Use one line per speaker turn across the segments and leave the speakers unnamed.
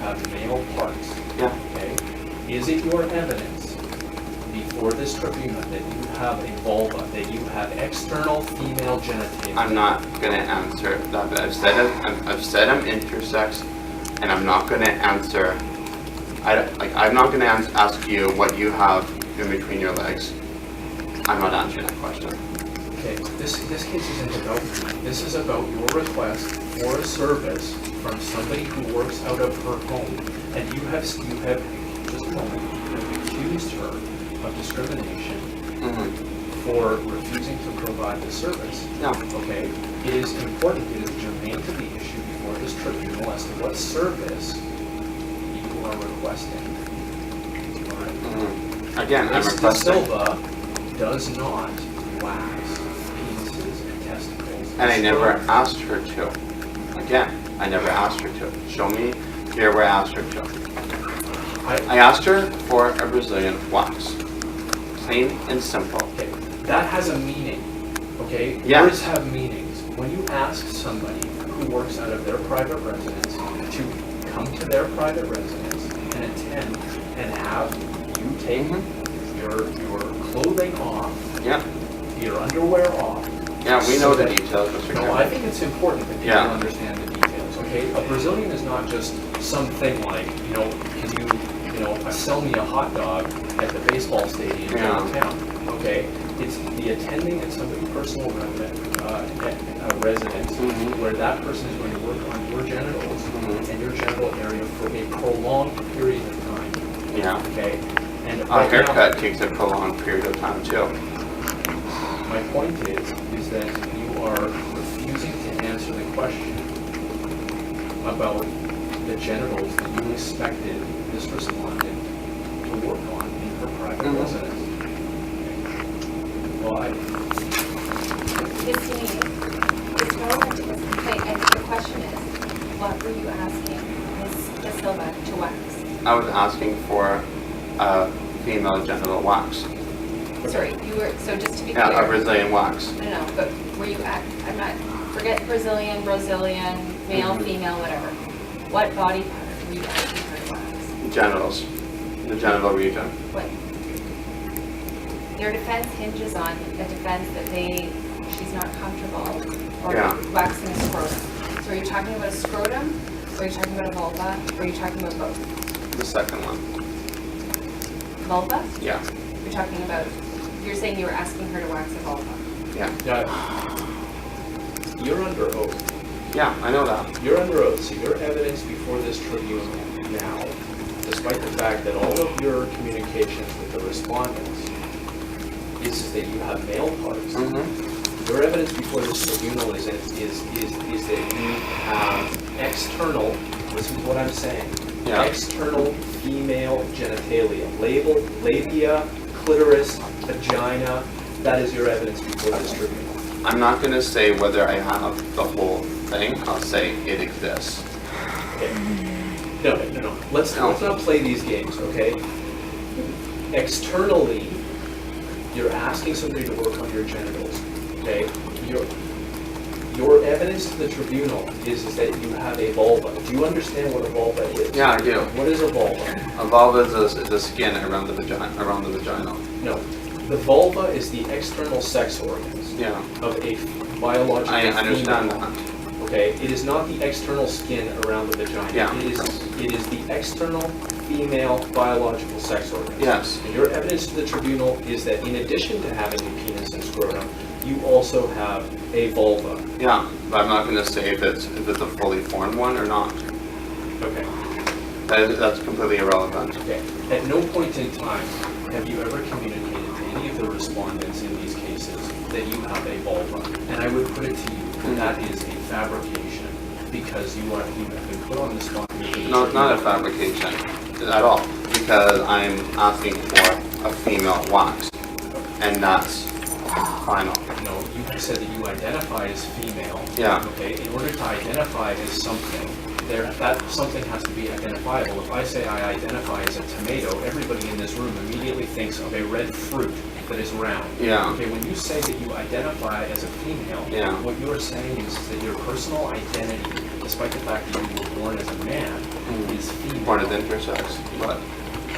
have male parts.
Yeah.
Okay? Is it your evidence before this tribunal that you have a vulva, that you have external female genitalia?
I'm not gonna answer that, but I've said I'm intersex, and I'm not gonna answer. I'm not gonna ask you what you have in between your legs. I'm not answering that question.
Okay, this case isn't about me. This is about your request for a service from somebody who works out of her home, and you have just a moment, you have accused her of discrimination for refusing to provide the service.
Yeah.
Okay, it is important, it is germane to the issue before this tribunal as to what service you are requesting. All right.
Again, I'm
Ms.
requesting.
Silva does not wax penises and testicles.
And I never asked her to. Again, I never asked her to. Show me here where I asked her to. I asked her for a Brazilian wax. Plain and simple.
Okay, that has a meaning, okay?
Yes.
Words have meanings. When you ask somebody who works out of their private residence to come to their private residence and attend and have you take your clothing off, your underwear off.
Yeah, we know the details, Mr.
No, I think it's important that people understand the details, okay? A Brazilian is not just something like, can you sell me a hot dog at the baseball stadium downtown, okay? It's the attending at somebody's personal residence where that person is going to work on your genitals and your genital area for a prolonged period of time.
Yeah.
Okay? And
a haircut takes a prolonged period of time too.
My point is that you are refusing to answer the question about the genitals that you expected this respondent to work on in her private residence. Well,
It's relevant to this complaint, and the question is, what were you asking Ms. Silva to wax?
I was asking for a female genital wax.
Sorry, you were, so just to be clear.
Yeah, a Brazilian wax.
No, but were you forget Brazilian, male, female, whatever. What body part were you asking her to wax?
Genitals. The genital region.
What? Their defense hinges on a defense that she's not comfortable or waxing a scrotum. So are you talking about a scrotum, or are you talking about a vulva, or are you talking about both?
The second one.
Vulva?
Yeah.
You're saying you were asking her to wax a vulva?
Yeah.
You're under oath.
Yeah, I know that.
You're under oath, so your evidence before this tribunal now, despite the fact that all of your communications with the respondents is that you have male parts. Your evidence before this tribunal is that you have external, listen to what I'm saying, external female genitalia, labia, clitoris, vagina. That is your evidence before this tribunal.
I'm not going to say whether I have the whole thing. I'll say it exists.
Okay. No. Let's not play these games, okay? Externally, you're asking somebody to work on your genitals, okay? Your evidence to the tribunal is that you have a vulva. Do you understand what a vulva is?
Yeah, I do.
What is a vulva?
A vulva is the skin around the vagina.
No. The vulva is the external sex organs of a biological female.
I understand that.
Okay? It is not the external skin around the vagina.
Yeah.
It is the external female biological sex organs.
Yes.
And your evidence to the tribunal is that in addition to having a penis and scrotum, you also have a vulva.
Yeah, but I'm not going to say if it's a fully formed one or not.
Okay.
That's completely irrelevant.
Okay. At no point in time have you ever communicated to any of the respondents in these cases that you have a vulva. And I would put it to you that is a fabrication because you have been put on the spot.
No, it's not a fabrication at all because I'm asking for a female wax, and that's final.
No, you have said that you identify as female.
Yeah.
Okay. In order to identify as something, that something has to be identifiable. If I say I identify as a tomato, everybody in this room immediately thinks of a red fruit that is round.
Yeah.
Okay, when you say that you identify as a female, what you are saying is that your personal identity, despite the fact that you were born as a man, is female.
important as intersex, but,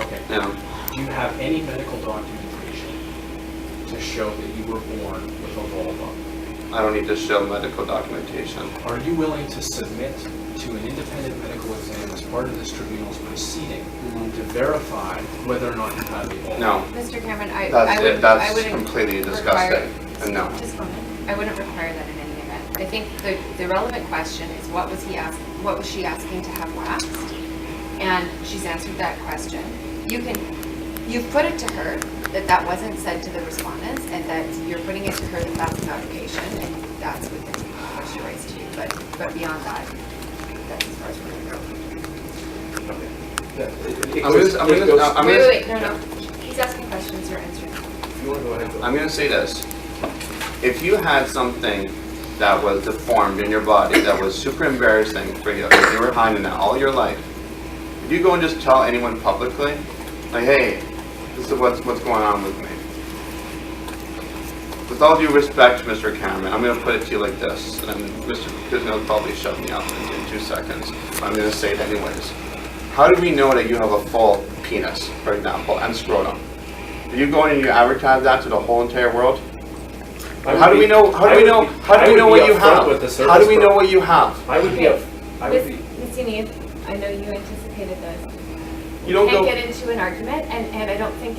Okay.
you know,
Do you have any medical documentation to show that you were born with a vulva?
I don't need to show medical documentation.
Are you willing to submit to an independent medical exam as part of this tribunal's proceeding to verify whether or not you have a vulva?
No,
Mr. Cameron, I
that's
would,
it, that's
wouldn't
completely
require-
disgusting, and no.
Just a moment. I wouldn't require that in any event. I think the relevant question is what was she asking to have waxed? And she's answered that question. You've put it to her that wasn't said to the respondents, and that you're putting it to her that that's a fabrication, and that's within what she writes to you. But beyond that, that's as far as we're gonna go. Wait, no. He's asking questions, you're answering.
You want to go ahead?
I'm gonna say this. If you had something that was deformed in your body that was super embarrassing for you, if you were hiding it all your life, would you go and just tell anyone publicly? Like, hey, this is what's going on with me. With all due respect, Mr. Cameron, I'm gonna put it to you like this, and Mr. Kuzno will probably shut me up in 2 seconds, but I'm gonna say it anyways. How do we know that you have a full penis, for example, and scrotum? Are you going and you advertise that to the whole entire world? How do we know what you have? How do we know what you have?
I would be up. I would be.
Ms. Yaniv, I know you anticipated this.
You don't
Can't
go.
get into an argument, and I don't think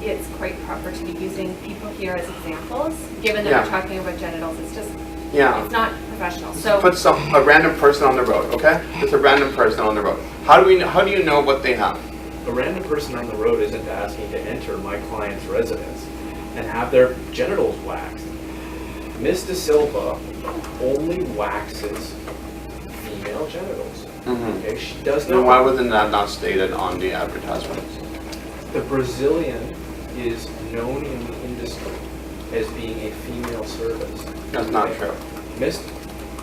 it's quite proper to be using people here as examples, given that
Yeah.
we're talking about genitals. It's just,
Yeah.
it's not professional. So
Put a random person on the road, okay? Just a random person on the road. How do you know what they have?
A random person on the road isn't asking to enter my client's residence and have their genitals waxed. Ms. De Silva only waxes female genitals. Okay, she does
Then why
not.
wasn't that not stated on the advertisement?
The Brazilian is known in the industry as being a female service.
That's not
Okay.
true.
Miss.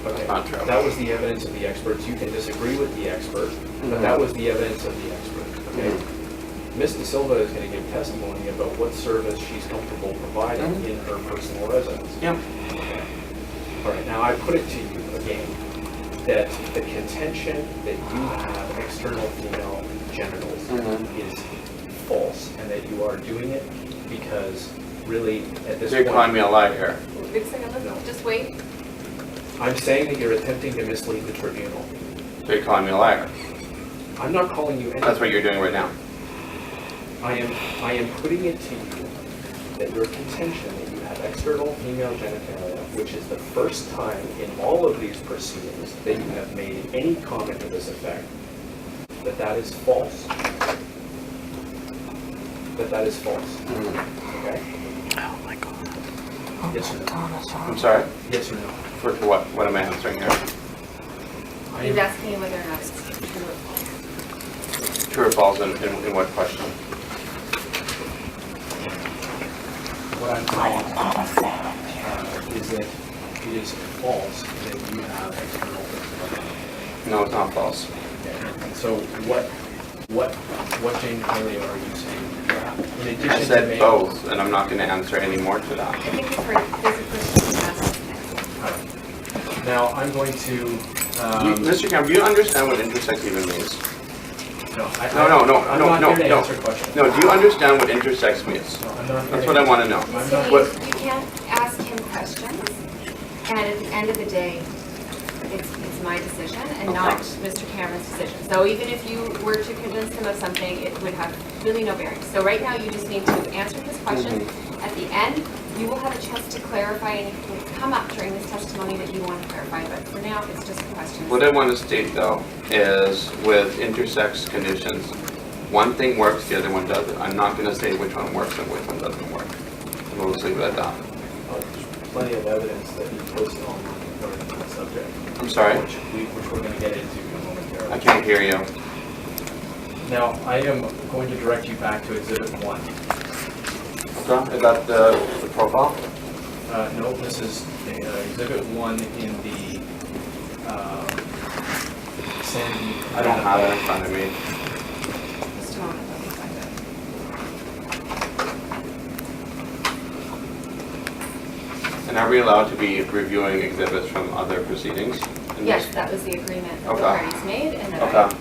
That's not true.
That was the evidence of the experts. You can disagree with the expert, but that was the evidence of the expert. Okay. Ms. De Silva is going to give testimony about what service she's comfortable providing in her personal residence.
Yep.
Okay. All right. Now I put it to you again that the contention that you have external female genitals is false, and that you are doing it because really at this
You're
point.
calling me a liar.
wait a second, let's just wait.
I'm saying that you're attempting to mislead the tribunal.
You're calling me a liar.
I'm not calling you anything.
That's what you're doing right now.
I am putting it to you that your contention that you have external female genitalia, which is the first time in all of these proceedings that you have made any comment to this effect, that is false. That is false. Okay?
Oh my God.
Yes or no?
I'm sorry?
Yes or no?
For what? What am I answering here?
He's asking you whether or not it's true or false.
True or false in what question?
What I'm saying is that it is false that you have external genitalia.
No, it's not false.
Okay, and so what genitalia are you saying you have? In addition
I
to
said
male-
both, and I'm not going to answer any more to that.
I think there's a person who asked next.
Alright. Now, I'm going to,
Mr. Cameron, do you understand what intersex even means?
no,
No.
I'm not here to answer questions.
No, do you understand what intersex means?
No, I'm not here
That's
to
what I
answer-
want to know.
I'm
So
not-
What-
you can't ask him questions, and at the end of the day, it's my decision and not
Okay.
Mr. Cameron's decision. So even if you were to convince him of something, it would have really no bearing. So right now, you just need to answer his questions. At the end, you will have a chance to clarify anything that's come up during this testimony that you want to clarify, but for now, it's just questions.
What I want to state though is with intersex conditions, one thing works, the other one doesn't. I'm not going to say which one works and which one doesn't work. And we'll just leave it at that.
There's plenty of evidence that you posted online regarding that subject.
I'm sorry?
Which we're going to get into momentarily.
I can't hear you.
Now, I am going to direct you back to Exhibit 1.
Okay, is that the profile?
No, this is Exhibit 1 in the Sandy.
I don't have it in front of me.
Just a moment, let me find it.
And are we allowed to be reviewing exhibits from other proceedings? in
Yes,
this?
that was the agreement that the
Okay.
parties made, and that
Okay.